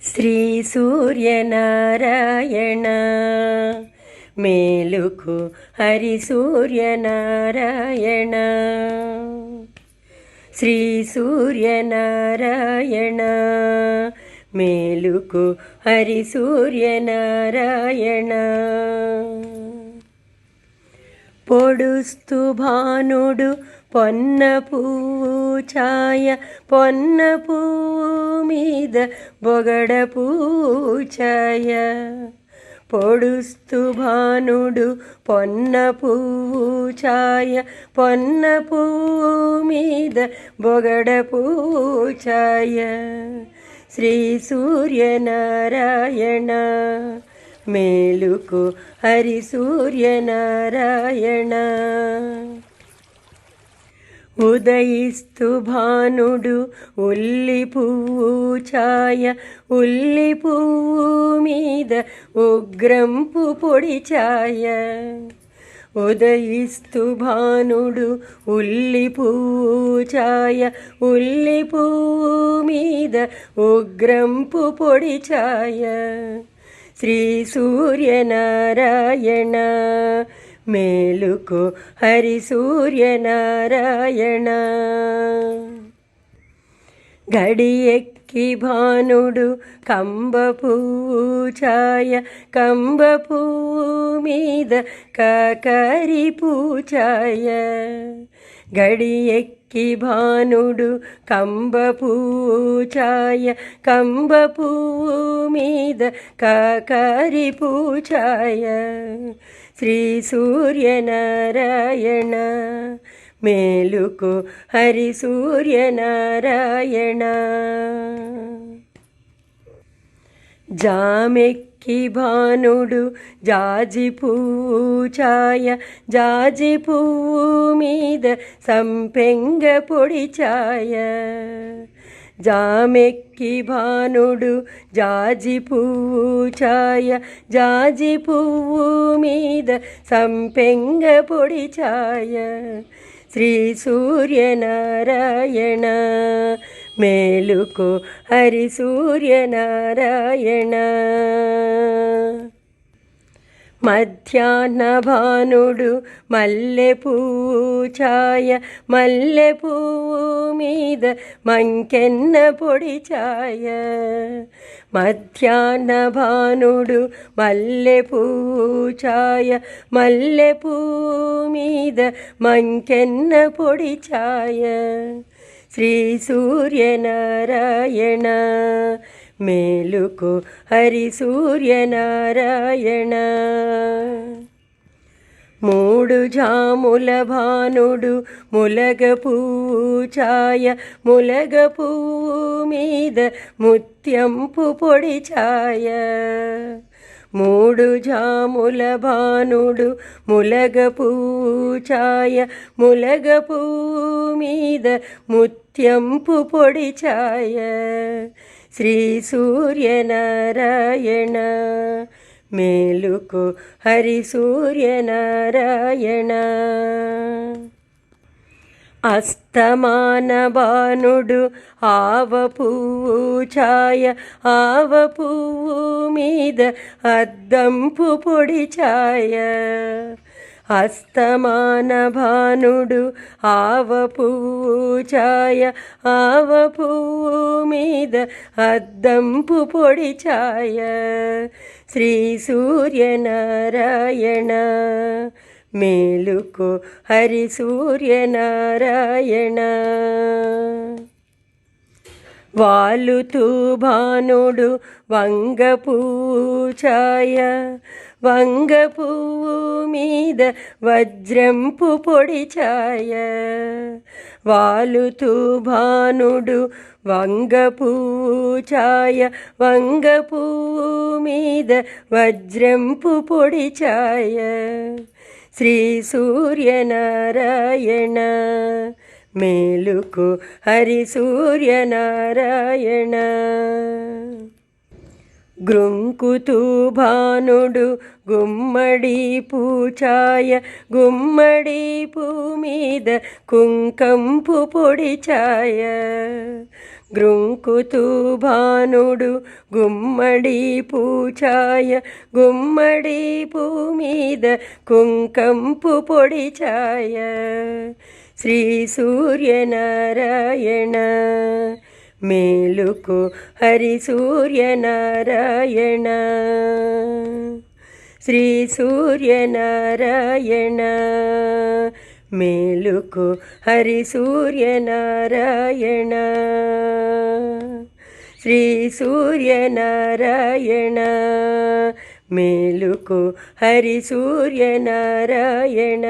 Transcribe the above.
శ్రీ సూర్యనారాయణ మేలుకు హరి సూర్యనారాయణ శ్రీ సూర్యనారాయణ మేలుకు హరి సూర్యనారాయణ పొడుస్తు భానుడు పొన్న పువ్వు ఛాయ పొన్న పువ్వు మీద బొగడ పువ్వు ఛాయ పొడుస్తు భానుడు పొన్న పువ్వు ఛాయ పొన్న పువ్వు మీద బొగడ పువ్వు ఛాయ శ్రీ సూర్యనారాయణ మేలుకు హరి సూర్యనారాయణ ఉదయిస్తు భానుడు ఉల్లి పువ్వు ఛాయ ఉల్లి పువ్వు మీద ఉగ్రంపు పొడి ఛాయ ఉదయిస్తు భానుడు ఉల్లి పువ్వు ఛాయ ఉల్లి పువ్వు మీద ఉగ్రంపు పొడి ఛాయ శ్రీ సూర్యనారాయణ మేలుకు హరి సూర్యనారాయణ గడి ఎక్కి భానుడు కంబ పువ్వు ఛాయ కంబ పువ్వు మీద కాకరి పూఛాయ గడి ఎక్కి భానుడు కంబ పువ్వు ఛాయ కంబ పువ్వు మీద కాకరి పూఛాయ శ్రీ సూర్యనారాయణ మేలుకు హరి సూర్యనారాయణ జామెక్కి భానుడు జాజి పువ్వు ఛాయ జాజి పువ్వు మీద సంపెంగ పొడి ఛాయ జామెక్కి భానుడు జాజి పువ్వు ఛాయ జాజి పువ్వు మీద సంపెంగ పొడి ఛాయ శ్రీ సూర్యనారాయణ మేలుకు హరి సూర్యనారాయణ మధ్యాహ్న భానుడు మల్లె పువ్వు ఛాయ మల్లె పువ్వు మీద మంకెన్న పొడి ఛాయ మధ్యాహ్న భానుడు మల్లె పువ్వు ఛాయ మల్లె పువ్వు మీద మంకెన్న పొడి ఛాయ శ్రీ సూర్యనారాయణ మేలుకు హరి సూర్యనారాయణ మూడు జాముల భానుడు ములగ పువ్వు ఛాయ ములగ పువ్వు మీద ముత్యంపు పొడి ఛాయ మూడు జాముల భానుడు ములగ పువ్వు ఛాయ ములగ పువ్వు మీద ముత్యంపు పొడి ఛాయ శ్రీ సూర్యనారాయణ మేలుకు హరి సూర్యనారాయణ అస్తమాన భానుడు ఆవ పువ్వు ఛాయ ఆవ పువ్వు మీద అద్దంపు పొడి ఛాయ అస్తమాన భానుడు ఆవ పువ్వు ఛాయ ఆవ పువ్వు మీద అద్దంపు పొడి ఛాయ శ్రీ సూర్యనారాయణ మేలుకు హరి సూర్యనారాయణ వాలుతూ భానుడు వంగ పువ్వు ఛాయ వంగ పువ్వు మీద వజ్రంపు పొడి ఛాయ వాలుతూ భానుడు వంగ పువ్వు ఛాయ వంగ పువ్వు మీద వజ్రంపు పొడి ఛాయ శ్రీ సూర్యనారాయణ మేలుకు హరి సూర్యనారాయణ గ్రుంకుతూ భానుడు గుమ్మడి పూఛాయ గుమ్మడి పూ మీద కుంకంపు పొడి ఛాయ గ్రుంకుతూ భానుడు గుమ్మడి పూచాయ గుమ్మడి పూ మీద కుంకంపు పొడి ఛాయ శ్రీ సూర్యనారాయణ మేలుకు హరి సూర్యనారాయణ శ్రీ సూర్యనారాయణ మేలుకు హరి సూర్యనారాయణ శ్రీ సూర్యనారాయణ మేలుకు హరి సూర్యనారాయణ.